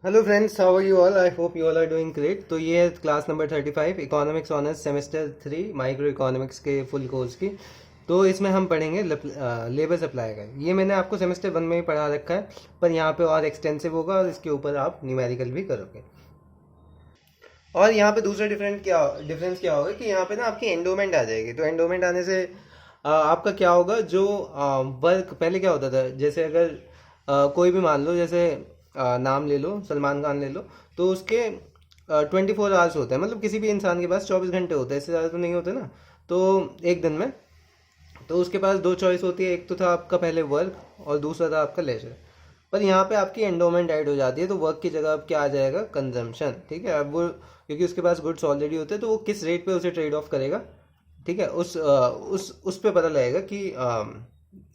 Hello friends, how are you all? I hope you all are doing great. तो ये है class number 35 economics honours semester 3 micro economics के full course की। तो इसमें हम पढ़ेंगे लेबर सप्लाई का। ये मैंने आपको सेमेस्टर 1 में ही पढ़ा रखा है, पर यहाँ पे और एक्सटेंसिव होगा और इसके ऊपर आप न्यूमेरिकल भी करोगे। और यहाँ पे दूसरा डिफरेंस क्या होगा कि यहाँ पे ना आपकी एंडोमेंट आ जाएगी। तो एंडोमेंट आने से आपका क्या होगा, जो वर्क पहले क्या होता था, जैसे अगर कोई भी मान लो, जैसे नाम ले लो, सलमान खान ले लो, तो उसके 24 आवर्स होते हैं, मतलब किसी भी इंसान के पास 24 घंटे होते हैं, इससे ज़्यादा तो नहीं होते ना। तो एक दिन में तो उसके पास दो चॉइस होती है, एक तो था आपका पहले वर्क और दूसरा था आपका लेजर। पर यहाँ पे आपकी एंडोमेंट ऐड हो जाती है, तो वर्क की जगह अब क्या आ जाएगा, कंजम्पशन। ठीक है, अब वो क्योंकि उसके पास गुड्स ऑलरेडी होते हैं, तो वो किस रेट पे उसे ट्रेड ऑफ करेगा। ठीक है, उस पे पता लगेगा कि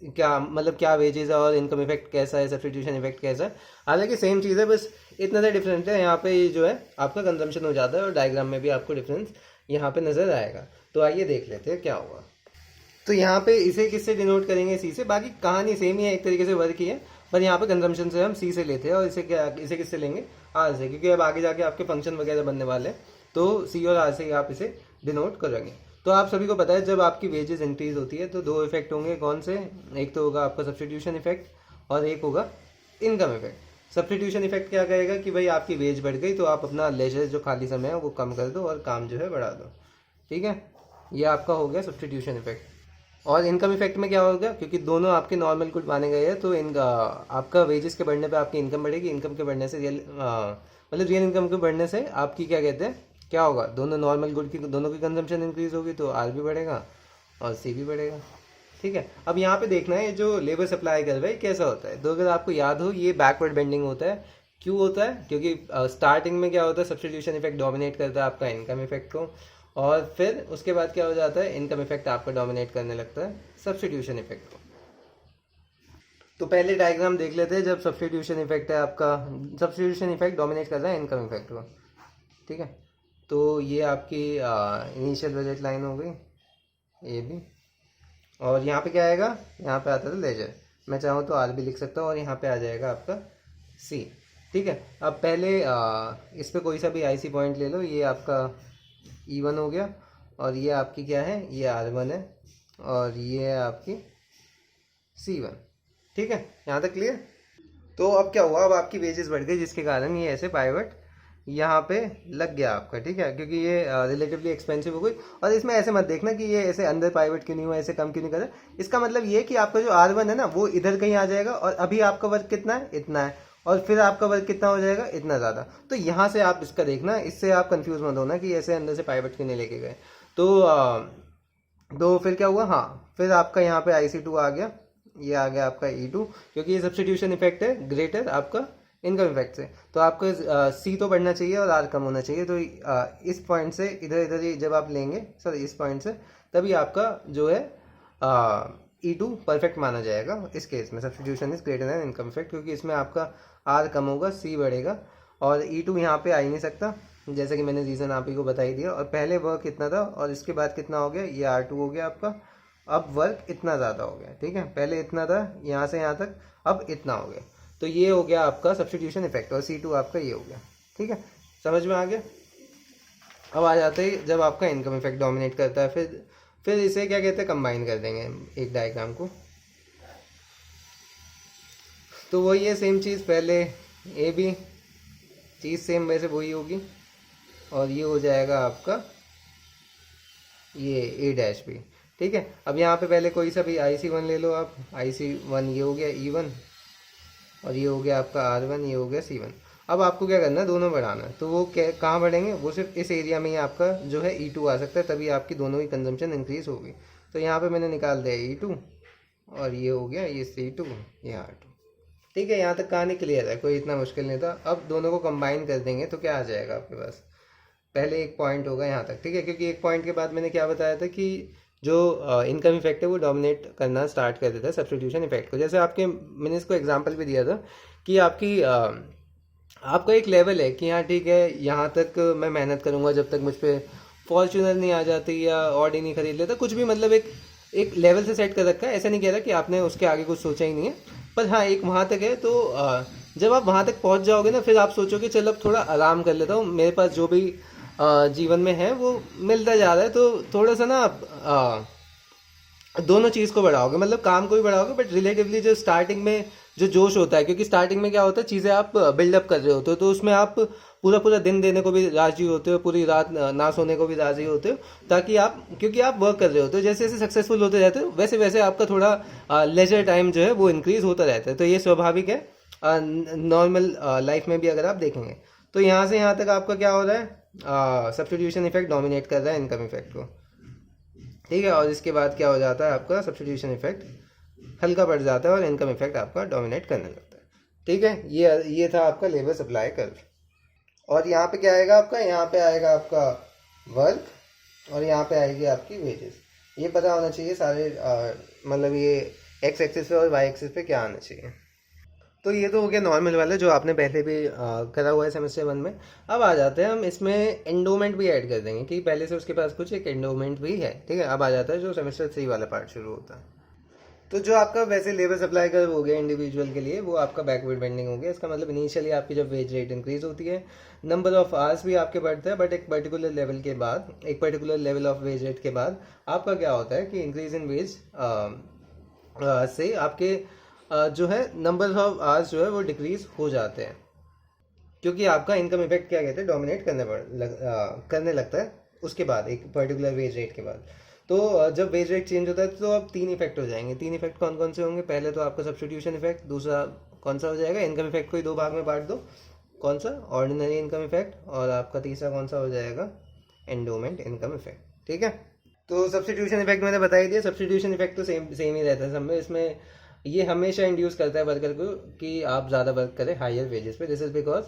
क्या मतलब क्या वेजेस है और इनकम इफेक्ट कैसा है, सब्स्टिट्यूशन इफेक्ट कैसा है। हालांकि सेम चीज़ है, बस इतना सा डिफरेंस है। यहाँ पे ये जो है आपका कंजम्पशन हो जाता है और डायग्राम में भी आपको डिफरेंस यहाँ पे नज़र आएगा। तो आइए देख लेते हैं क्या होगा। तो यहाँ पे इसे किससे डिनोट करेंगे, सी से। बाकी कहानी सेम ही है, एक तरीके से वर्क ही है, पर यहाँ पे कंजम्पशन से हम सी से लेते हैं और इसे किससे लेंगे, आर से, क्योंकि अब आगे जाके आपके फंक्शन वगैरह बनने वाले हैं। तो सी और आर से ही आप इसे डिनोट करेंगे। तो आप सभी को पता है, जब आपकी वेजेस इंक्रीज होती है तो दो इफेक्ट होंगे। कौन से? एक तो होगा आपका सब्स्टिट्यूशन इफेक्ट और एक होगा इनकम इफेक्ट। सब्स्टिट्यूशन इफेक्ट क्या कहेगा कि भाई आपकी वेज बढ़ गई, तो आप अपना लेजर जो खाली समय है वो कम कर दो और काम जो है बढ़ा दो। ठीक है, ये आपका हो गया सब्स्टिट्यूशन इफेक्ट। और इनकम इफेक्ट में क्या होगा, क्योंकि दोनों आपके नॉर्मल गुड माने गए हैं, तो इनका आपका वेजेस के बढ़ने पे आपकी इनकम बढ़ेगी। इनकम के बढ़ने से रियल इनकम के बढ़ने से आपकी क्या कहते हैं, क्या होगा, दोनों नॉर्मल गुड की दोनों की कंजम्पशन इंक्रीज होगी, तो आर भी बढ़ेगा और सी भी बढ़ेगा। ठीक है, अब यहाँ पे देखना है जो लेबर सप्लाई कर रहा है कैसा होता है। तो अगर आपको याद हो, ये बैकवर्ड बेंडिंग होता है। क्यों होता है? क्योंकि स्टार्टिंग में क्या होता है, सब्स्टिट्यूशन इफेक्ट डोमिनेट करता है आपका इनकम इफेक्ट को, और फिर उसके बाद क्या हो जाता है, इनकम इफेक्ट आपका डोमिनेट करने लगता है सब्स्टिट्यूशन इफेक्ट को। तो पहले डायग्राम देख लेते हैं, जब सब्स्टिट्यूशन इफेक्ट है आपका, सब्स्टिट्यूशन इफेक्ट डोमिनेट कर रहा है इनकम इफेक्ट को। ठीक है, तो ये आपकी इनिशियल बजट लाइन हो गई, ये भी। और यहाँ पे क्या आएगा, यहाँ पे आता था लेजर। मैं चाहूँ तो आर भी लिख सकता हूँ, और यहाँ पे आ जाएगा आपका सी। ठीक है, अब पहले इस पे कोई सा भी आईसी पॉइंट ले लो। ये आपका E1 हो गया, और ये आपकी क्या है, ये R1 है, और ये है आपकी C1। ठीक है, यहाँ तक क्लियर? तो अब क्या हुआ, अब आपकी वेजेस बढ़ गई, जिसके कारण ये ऐसे पाइवट यहाँ पे लग गया आपका। ठीक है, क्योंकि ये रिलेटिवली एक्सपेंसिव हो गई। और इसमें ऐसे मत देखना कि ये ऐसे अंदर पाइवट क्यों नहीं हुआ, ऐसे कम क्यों नहीं कर रहा। इसका मतलब ये कि आपका जो R1 है ना, वो इधर कहीं आ जाएगा, और अभी आपका वर्क कितना है, इतना है, और फिर आपका वर्क कितना हो जाएगा, इतना ज़्यादा। तो यहाँ से आप इसका देखना, इससे आप कंफ्यूज मत होना कि ऐसे अंदर से पाइवट क्यों नहीं लेके गए। तो फिर क्या हुआ, हाँ, फिर आपका यहाँ पे IC2 आ गया, ये आ गया आपका E2, क्योंकि ये सब्स्टिट्यूशन इफेक्ट है ग्रेटर आपका इनकम इफेक्ट से। तो आपका सी तो बढ़ना चाहिए और आर कम होना चाहिए। तो इस पॉइंट से इधर इधर ही जब आप लेंगे, सर इस पॉइंट से, तभी आपका जो है E2 परफेक्ट माना जाएगा। इस केस में substitution is greater than income effect, क्योंकि इसमें आपका आर कम होगा, सी बढ़ेगा, और E2 यहाँ पे आ ही नहीं सकता, जैसे कि मैंने रीज़न आप ही को बता ही दिया। और पहले वर्क कितना था और इसके बाद कितना हो गया, ये R2 हो गया आपका। अब वर्क इतना ज़्यादा हो गया। ठीक है, पहले इतना था यहाँ से यहाँ तक, अब इतना हो गया। तो ये हो गया आपका सब्स्टिट्यूशन इफेक्ट, और C2 आपका ये हो गया। ठीक है, समझ में आ गया? अब आ जाते हैं जब आपका इनकम इफेक्ट डोमिनेट करता है, फिर इसे क्या कहते हैं, कंबाइन कर देंगे एक डायग्राम को। तो वही है सेम चीज़, पहले ए भी चीज़ सेम वैसे वही होगी, और ये हो जाएगा आपका ये A' भी। ठीक है, अब यहाँ पे पहले कोई सा भी IC1 ले लो आप। IC1 ये हो गया E1, और ये हो गया आपका R1, ये हो गया C1। अब आपको क्या करना है, दोनों बढ़ाना है। तो वो क्या कहाँ बढ़ेंगे, वो सिर्फ इस एरिया में ही आपका जो है E2 आ सकता है, तभी आपकी दोनों की कंजम्पशन इंक्रीज होगी। तो यहाँ पे मैंने निकाल दिया E2, और ये हो गया ये C2, ये R2। ठीक है, यहाँ तक कहानी क्लियर है, कोई इतना मुश्किल नहीं था। अब दोनों को कंबाइन कर देंगे तो क्या आ जाएगा आपके पास, पहले एक पॉइंट होगा यहाँ तक। ठीक है, क्योंकि एक पॉइंट के बाद मैंने क्या बताया था कि जो इनकम इफेक्ट है वो डोमिनेट करना स्टार्ट कर देता है सब्स्टिट्यूशन इफेक्ट को। जैसे आपके मैंने इसको एग्जांपल भी दिया था कि आपका एक लेवल है कि हाँ ठीक है, यहाँ तक मैं मेहनत करूँगा जब तक मुझ पर फॉर्चूनर नहीं आ जाती या ऑडी नहीं खरीद लेता, कुछ भी, मतलब एक एक लेवल से सेट कर रखा है। ऐसा नहीं कह रहा कि आपने उसके आगे कुछ सोचा ही नहीं है, पर हाँ एक वहाँ तक है। तो जब आप वहाँ तक पहुँच जाओगे ना, फिर आप सोचोगे चल अब थोड़ा आराम कर लेता हूँ, मेरे पास जो भी जीवन में है वो मिलता जा रहा है, तो थोड़ा सा ना आप दोनों चीज़ को बढ़ाओगे, मतलब काम को भी बढ़ाओगे, बट रिलेटिवली जो स्टार्टिंग में जो जोश होता है, क्योंकि स्टार्टिंग में क्या होता है, चीज़ें आप बिल्डअप कर रहे होते हो, तो उसमें आप पूरा पूरा दिन देने को भी राजी होते हो, पूरी रात ना सोने को भी राजी होते हो, ताकि आप, क्योंकि आप वर्क कर रहे होते हो, जैसे जैसे सक्सेसफुल होते जाते हो वैसे वैसे आपका थोड़ा लेजर टाइम जो है वो इंक्रीज होता रहता है। तो ये स्वाभाविक है नॉर्मल लाइफ में भी अगर आप देखेंगे। तो यहाँ से यहाँ तक आपका क्या हो रहा है, सब्स्टिट्यूशन इफेक्ट डोमिनेट कर रहा है इनकम इफेक्ट को, ठीक है। और इसके बाद क्या हो जाता है, आपका सब्स्टिट्यूशन इफेक्ट हल्का पड़ जाता है और इनकम इफेक्ट आपका डोमिनेट करने लगता है, ठीक है। ये था आपका लेबर सप्लाई कर्व। और यहाँ पे क्या आएगा आपका, यहाँ पे आएगा आपका वर्क और यहाँ पे आएगी आपकी वेजेस। ये पता होना चाहिए सारे मतलब ये एक्स एक्सिस पे और वाई एक्सिस पे क्या आना चाहिए। तो ये तो हो गया नॉर्मल वाला जो आपने पहले भी करा हुआ है सेमेस्टर 1 में। अब आ जाते हैं हम इसमें एंडोमेंट भी ऐड कर देंगे कि पहले से उसके पास कुछ एक एंडोमेंट भी है, ठीक है। अब आ जाता है जो सेमेस्टर 3 वाला पार्ट शुरू होता है। तो जो आपका वैसे लेबर सप्लाई का हो गया इंडिविजुअल के लिए, वो आपका बैकवर्ड बेंडिंग हो गया। इसका मतलब इनिशियली आपकी जब वेज रेट इंक्रीज होती है, नंबर ऑफ आवर्स भी आपके बढ़ते हैं, बट एक पर्टिकुलर लेवल के बाद, एक particular level of wage rate के बाद आपका क्या होता है कि इंक्रीज इन वेज से आपके जो है नंबर ऑफ आवर्स जो है वो डिक्रीज हो जाते हैं, क्योंकि आपका इनकम इफेक्ट क्या कहते हैं डोमिनेट करने लगता है उसके बाद, एक पर्टिकुलर वेज रेट के बाद। तो जब वेज रेट चेंज होता है तो अब 3 इफेक्ट हो जाएंगे। 3 इफेक्ट कौन कौन से होंगे, पहले तो आपका सब्स्टिट्यूशन इफेक्ट, दूसरा कौन सा हो जाएगा, इनकम इफेक्ट को ही 2 भाग में बांट दो, कौन सा, ऑर्डिनरी इनकम इफेक्ट, और आपका तीसरा कौन सा हो जाएगा, एंडोमेंट इनकम इफेक्ट, ठीक है। तो सब्स्टिट्यूशन इफेक्ट मैंने बता ही दिया। सब्स्टिट्यूशन इफेक्ट तो सेम सेम ही रहता है सब में। इसमें ये हमेशा इंड्यूस करता है वर्कर को कि आप ज़्यादा वर्क करें हायर वेजेस पे। This is because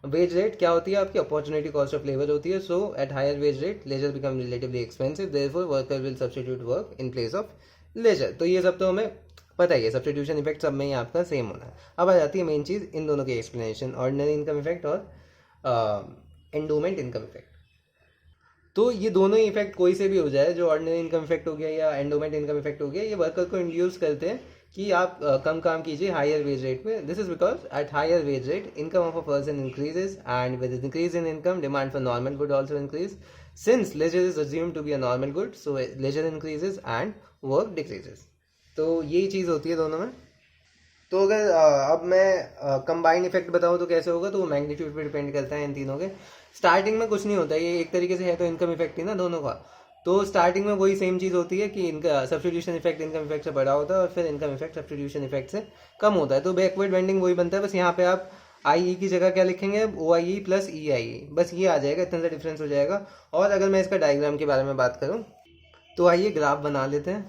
wage rate क्या होती है आपकी, अपॉर्चुनिटी कॉस्ट ऑफ लेबर होती है। So at higher wage rate leisure become relatively expensive, therefore worker will substitute work in place of leisure. तो ये सब तो हमें पता ही है, सब्स्टिट्यूशन इफेक्ट सब में ही आपका सेम होना है। अब आ जाती है मेन चीज़, इन दोनों की एक्सप्लेनेशन, ऑर्डिनरी इनकम इफेक्ट और एंडोमेंट इनकम इफेक्ट। तो ये दोनों ही इफेक्ट कोई से भी हो जाए, जो ऑर्डिनरी इनकम इफेक्ट हो गया या एंडोमेंट इनकम इफेक्ट हो गया, ये वर्कर को इंड्यूस करते हैं कि आप कम काम कीजिए हायर वेज रेट पे। This is because at higher wage rate income of a person increases, and with increase in income demand for normal good also increase. Since leisure is assumed to be a normal good, so leisure increases and work decreases. तो यही चीज़ होती है दोनों में। तो अगर अब मैं कंबाइंड इफेक्ट बताऊँ तो कैसे होगा, तो वो मैग्नीट्यूड पे डिपेंड करता है इन तीनों के। स्टार्टिंग में कुछ नहीं होता, ये एक तरीके से है तो इनकम इफेक्ट ही ना दोनों का। तो स्टार्टिंग में वही सेम चीज़ होती है कि इनका सब्स्टिट्यूशन इफेक्ट इनकम इफेक्ट से बड़ा होता है और फिर इनकम इफेक्ट सब्स्टिट्यूशन इफेक्ट से कम होता है। तो बैकवर्ड बेंडिंग वही बनता है, बस यहाँ पे आप आई ई की जगह क्या लिखेंगे, ओ आई ई प्लस ई आई ई, बस ये आ जाएगा, इतना सा डिफरेंस हो जाएगा। और अगर मैं इसका डायग्राम के बारे में बात करूँ तो आइए ग्राफ बना लेते हैं।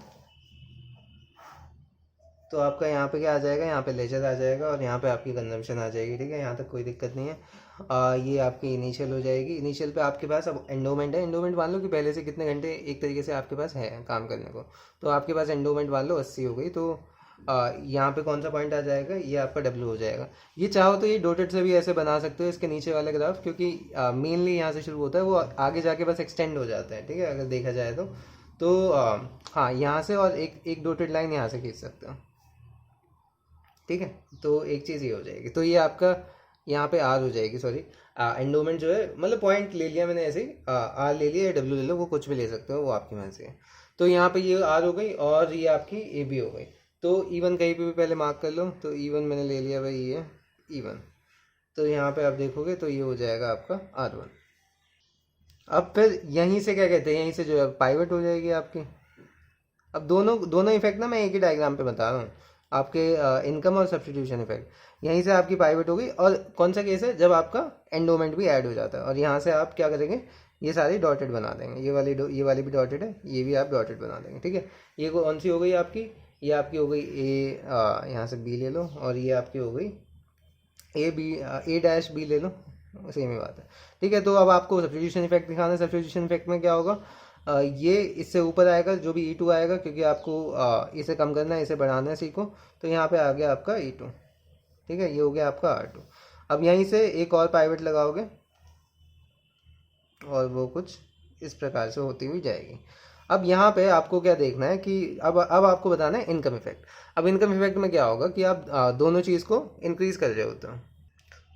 तो आपका यहाँ पे क्या आ जाएगा, यहाँ पे लेजर आ जाएगा और यहाँ पे आपकी कंजम्पशन आ जाएगी, ठीक है। यहाँ तक कोई दिक्कत नहीं है। ये आपकी इनिशियल हो जाएगी। इनिशियल पे आपके पास अब एंडोमेंट है। एंडोमेंट मान लो कि पहले से कितने घंटे एक तरीके से आपके पास है काम करने को, तो आपके पास एंडोमेंट मान लो 80 हो गई। तो यहाँ पे कौन सा पॉइंट आ जाएगा, ये आपका डब्ल्यू हो जाएगा। ये चाहो तो ये डॉटेड से भी ऐसे बना सकते हो इसके नीचे वाले ग्राफ, क्योंकि मेनली यहाँ से शुरू होता है, वो आगे जाके बस एक्सटेंड हो जाता है, ठीक है, अगर देखा जाए तो हाँ, यहाँ से और एक डॉटेड लाइन यहाँ से खींच सकते हो, ठीक है। तो एक चीज़ ये हो जाएगी। तो ये आपका यहाँ पे आर हो जाएगी, सॉरी, एंडोमेंट जो है, मतलब पॉइंट ले लिया मैंने ऐसे ही, आर ले लिया या डब्ल्यू ले लो, वो कुछ भी ले सकते हो, वो आपकी मर्जी है। तो यहाँ पे ये आर हो गई और ये आपकी ए बी हो गई। तो E1 कहीं पे भी पहले मार्क कर लो। तो E1 मैंने ले लिया भाई, ये E1। तो यहाँ पे आप देखोगे तो ये हो जाएगा आपका R1। अब फिर यहीं से क्या कहते हैं, यहीं से जो है पाइवट हो जाएगी आपकी। अब दोनों दोनों इफेक्ट ना मैं एक ही डायग्राम पे बता रहा हूँ, आपके इनकम और सब्स्टिट्यूशन इफेक्ट। यहीं से आपकी पाइवट होगी। और कौन सा केस है, जब आपका एंडोमेंट भी ऐड हो जाता है। और यहाँ से आप क्या करेंगे, ये सारी डॉटेड बना देंगे, ये वाली भी डॉटेड है, ये भी आप डॉटेड बना देंगे, ठीक है। ये कौन सी हो गई आपकी, ये आपकी हो गई ए, यहाँ से बी ले लो, और ये आपकी हो गई A B, A dash B ले लो, सेम ही बात है, ठीक है। तो अब आपको सब्स्टिट्यूशन इफेक्ट दिखाना है। सब्स्टिट्यूशन इफेक्ट में क्या होगा, ये इससे ऊपर आएगा जो भी E2 आएगा, क्योंकि आपको इसे कम करना है, इसे बढ़ाना है सीखो। तो यहाँ पे आ गया आपका E2, ठीक है, ये हो गया आपका R2। अब यहीं से एक और पाइवट लगाओगे और वो कुछ इस प्रकार से होती हुई जाएगी। अब यहाँ पे आपको क्या देखना है कि अब आपको बताना है इनकम इफेक्ट। अब इनकम इफेक्ट में क्या होगा कि आप दोनों चीज़ को इंक्रीज़ कर रहे होते हो।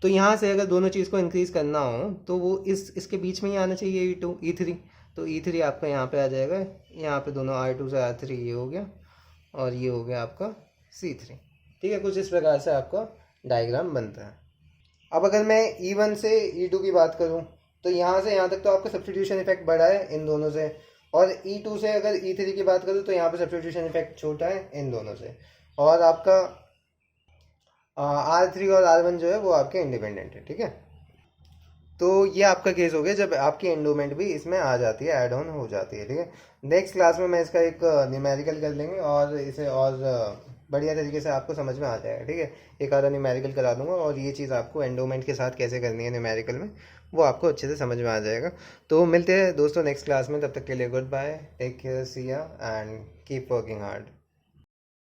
तो यहाँ से अगर दोनों चीज़ को इंक्रीज़ करना हो तो वो इसके बीच में ही आना चाहिए E2 E3। तो E3 आपका यहाँ पे आ जाएगा, यहाँ पे दोनों R2 से R3 ये हो गया और ये हो गया आपका C3। ठीक है, कुछ इस प्रकार से आपका डायग्राम बनता है। अब अगर मैं E1 से E2 की बात करूँ तो यहाँ से यहाँ तक तो आपका सब्स्टिट्यूशन इफेक्ट बड़ा है इन दोनों से, और E2 से अगर E3 की बात करूँ तो यहाँ पे सब्स्टिट्यूशन इफेक्ट छोटा है इन दोनों से, और आपका R3 और R1 जो है वो आपके इंडिपेंडेंट है। ठीक है, तो ये आपका केस हो गया जब आपकी एंडोमेंट भी इसमें आ जाती है, ऐड ऑन हो जाती है। ठीक है, नेक्स्ट क्लास में मैं इसका एक न्यूमेरिकल कर लेंगे और इसे और बढ़िया तरीके से आपको समझ में आ जाएगा। ठीक है, एक आधा न्यूमेरिकल करा दूंगा और ये चीज़ आपको एंडोमेंट के साथ कैसे करनी है न्यूमेरिकल में वो आपको अच्छे से समझ में आ जाएगा। तो मिलते हैं दोस्तों नेक्स्ट क्लास में, तब तक के लिए गुड बाय, टेक केयर, सी या एंड कीप वर्किंग हार्ड।